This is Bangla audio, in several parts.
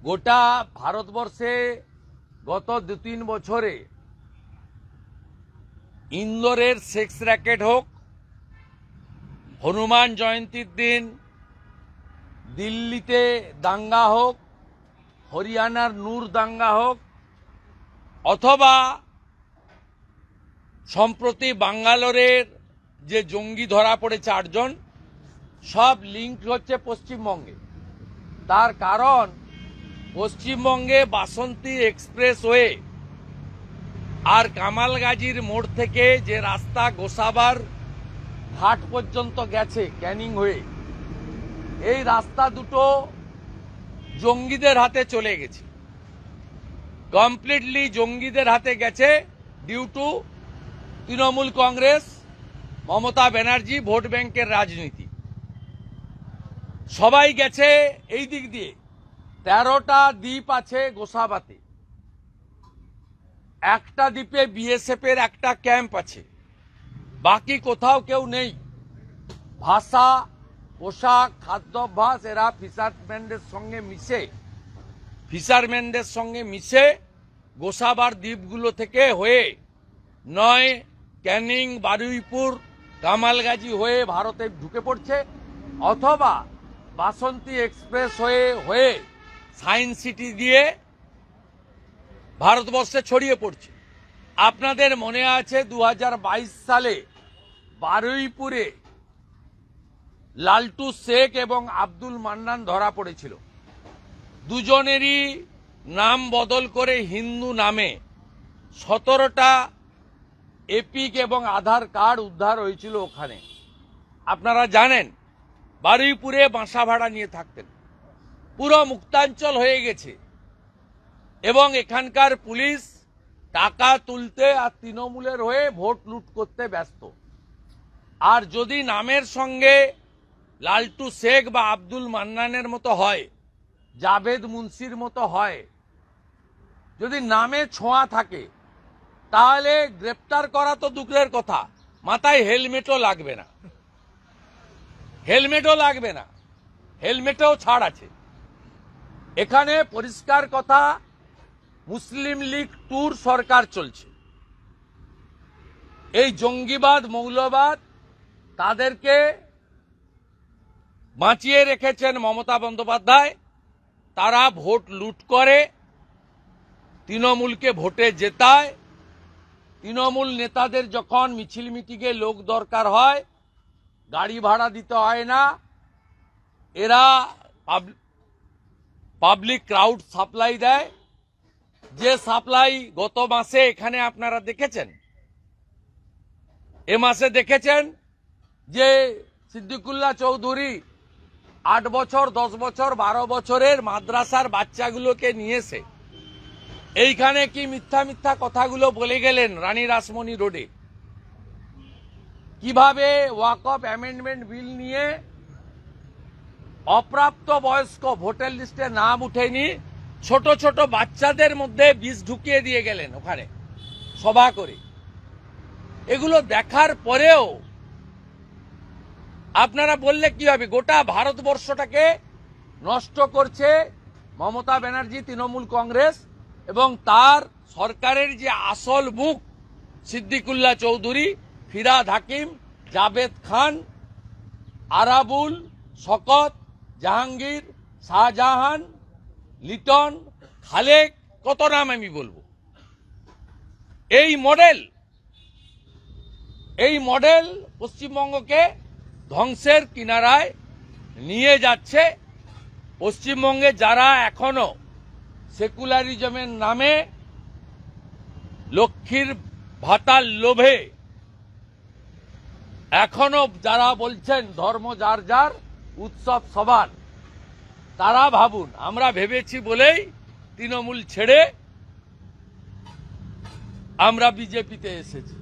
গোটা ভারতবর্ষে গত 2-3 বছরে ইন্দোরের সেক্স র্যাকেট হোক, হনুমান জয়ন্তীর দিন দিল্লিতে দাঙ্গা হোক, হরিয়ানার নূর দাঙ্গা হোক, অথবা সম্প্রতি বাঙ্গালোরের যে জঙ্গি ধরা পড়ে 4 জন, সব লিঙ্ক হচ্ছে পশ্চিমবঙ্গে। তার কারণ পশ্চিমবঙ্গে বাসন্তী এক্সপ্রেসওয়ে আর কামালগাজীর মোড় থেকে যে রাস্তা গোসাবার ঘাট পর্যন্ত গেছে ক্যানিং হয়ে, এই রাস্তা দুটো জঙ্গিদের হাতে চলে গেছে, কমপ্লিটলি জঙ্গিদের হাতে গেছে due to Trinamool Congress, Mamata Banerjee vote ব্যাংকের রাজনীতি। সবাই গেছে এই দিক দিয়ে। 13টা দ্বীপ আছে গোসাবাতে, একটা দ্বীপে বিএসএফ এর একটা ক্যাম্প আছে, বাকি কোথাও কেউ নেই। ভাষা, পোশাক, খাদ্যাভ্যাস এরা ফিশারম্যানদের সঙ্গে মিশে গোসাবার দ্বীপগুলো থেকে হয়ে নয় ক্যানিং, বারুইপুর, কামালগাজী হয়ে ভারতে ঢুকে পড়ছে, অথবা বাসন্তী এক্সপ্রেস হয়ে সায়েন্স সিটি দিয়ে ভারতবর্ষে ছড়িয়ে পড়ছে। আপনাদের মনে আছে 2022 সালে বারুইপুরে লালটু শেখ এবং আব্দুল মান্নান ধরা পড়েছিল। দুজনেরই নাম বদল করে হিন্দু নামে 17টা এপিক এবং আধার কার্ড উদ্ধার হয়েছিল ওখানে। আপনারা জানেন বারুইপুরে বাসা ভাড়া নিয়ে থাকতেন। পুরো মুক্তাঞ্চল হয়ে গেছে এবং এখানকার পুলিশ টাকা তুলতে আর তৃণমূলের হয়ে ভোট লুট করতে ব্যস্ত। আর যদি নামের সঙ্গে লালটু শেখ বা আব্দুল মান্নানের মতো হয়, জাভেদ মুন্সির মতো হয়, যদি নামে ছোঁয়া থাকে, তাহলে গ্রেপ্তার করা তো দূরের কথা, মাথায় হেলমেটও লাগবে না, হেলমেটেও ছাড় আছে। এখানে পরিষ্কার কথা, মুসলিম লীগ ট্যুর সরকার চলছে। এই জঙ্গিবাদ, মৌলবাদ তাদেরকে বাঁচিয়ে রেখেছেন মমতা বন্দ্যোপাধ্যায়। তারা ভোট লুট করে, তৃণমূলকে ভোটে জেতায়। তৃণমূল নেতাদের যখন মিছিল মিটিংয়ে লোক দরকার হয়, গাড়ি ভাড়া দিতে হয় না, এরা পাবলিক ক্রাউড সাপ্লাই দেয়। যে সাপ্লাই গত মাসে এখানে আপনারা দেখেছেন, এ মাসে দেখেছেন যে সিদ্দিকুল্লাহ চৌধুরী 8 বছর, 10 বছর, 12 বছরের মাদ্রাসার বাচ্চাগুলোকে নিয়েছে এইখানে কি মিথ্যা মিথ্যা কথাগুলো বলে গেলেন রানী রাসমণি রোডে। কিভাবে ওয়াকফ অ্যামেন্ডমেন্ট বিল নিয়ে অপ্রাপ্ত বয়স্ক, ভোটার লিস্টে নাম উঠেনি, ছোট ছোট বাচ্চাদের মধ্যে বিষ ঢুকিয়ে দিয়ে গেলেন ওখানে সভা করে। এগুলো দেখার পরেও আপনারা বললে কি হবে? গোটা ভারতবর্ষটাকে নষ্ট করছে মমতা ব্যানার্জি, তৃণমূল কংগ্রেস এবং তার সরকারের যে আসল মুখ সিদ্দিকুল্লাহ চৌধুরী, ফিরহাদ হাকিম, জাভেদ খান, আরাবুল, শকত, জাহাঙ্গীর, শাহজাহান, লিটন, খালেক, কত নাম আমি বলবো। এই মডেল পশ্চিমবঙ্গকে ধ্বংসের কিনারায় নিয়ে যাচ্ছে। পশ্চিমবঙ্গে যারা এখনো সেকুলারিজমের নামে লক্ষ্মীর ভাতার লোভে এখনো যারা বলছেন ধর্ম যার যার, উৎসব সবার, তারা ভাবুন আমরা ভেবেছি বলেই তৃণমূল ছেড়ে আমরা বিজেপিতে এসেছি।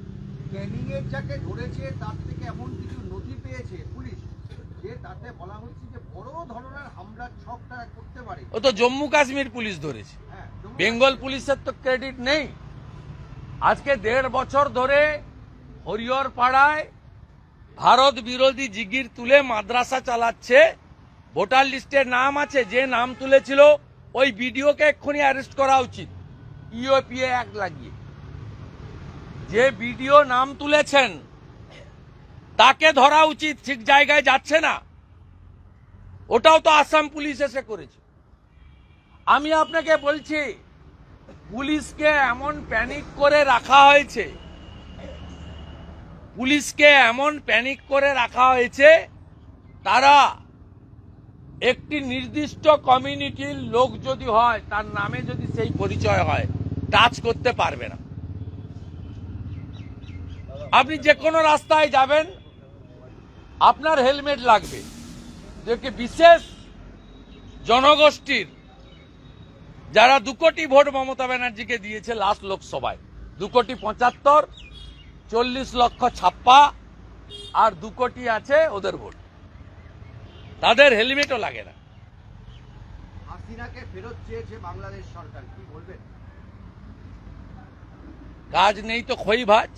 ক্যানিংয়ের যাকে ধরেছে তার থেকে এমন কিছু নথি পেয়েছে পুলিশ যে তাতে বলা হচ্ছে যে বড় ধরনের হামলার ছক তারা করতে পারে। ও তো জম্মু কাশ্মীর পুলিশ ধরেছে, বেঙ্গল পুলিশের তো ক্রেডিট নেই। আজকে 1.5 বছর ধরে হরিহর পাড়ায় ভারত বিরোধী জিগির তুলে মাদ্রাসা চালাচ্ছে। ভোটার লিস্টে নাম আছে, যে নাম তুলেছিল ওই ভিডিওকে এক্ষুনি অ্যারেস্ট করা উচিত, ইউএপিএ অ্যাক্ট লাগিয়ে। যে ভিডিও নাম তুলেছেন তাকে ধরা উচিত, ঠিক জায়গায় যাচ্ছে না। ওটাও তো আসাম পুলিশ এসে করেছে। আমি আপনাকে বলছি, পুলিশকে এমন প্যানিক করে রাখা হয়েছে, পুলিশকে এমন প্যানিক করে রাখা হয়েছে, তারা একটি নির্দিষ্ট কমিউনিটির লোক যদি হয়, তার নামে যদি সেই পরিচয় হয়, টাচ করতে পারবে না। আপনি যে কোনো রাস্তায় যাবেন, আপনার হেলমেট লাগবে। যে বিশেষ জনগোষ্ঠীর যারা 2 কোটি ভোট মমতা ব্যানার্জিকে দিয়েছে লাস্ট লোকসভায়, 2,75,00,000, 40 লক্ষ ছাপ্পা, আর 2 কোটি আছে ওদের ভোট, তাদের হেলমেটও লাগে না। হাসিনাকে ফেরত চেয়েছে বাংলাদেশ সরকার, কি বলবেন? কাজ নেই তো খই ভাজ।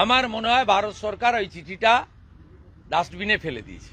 আমার মনে হয় ভারত সরকার ওই চিঠিটা ডাস্টবিনে ফেলে দিয়েছে।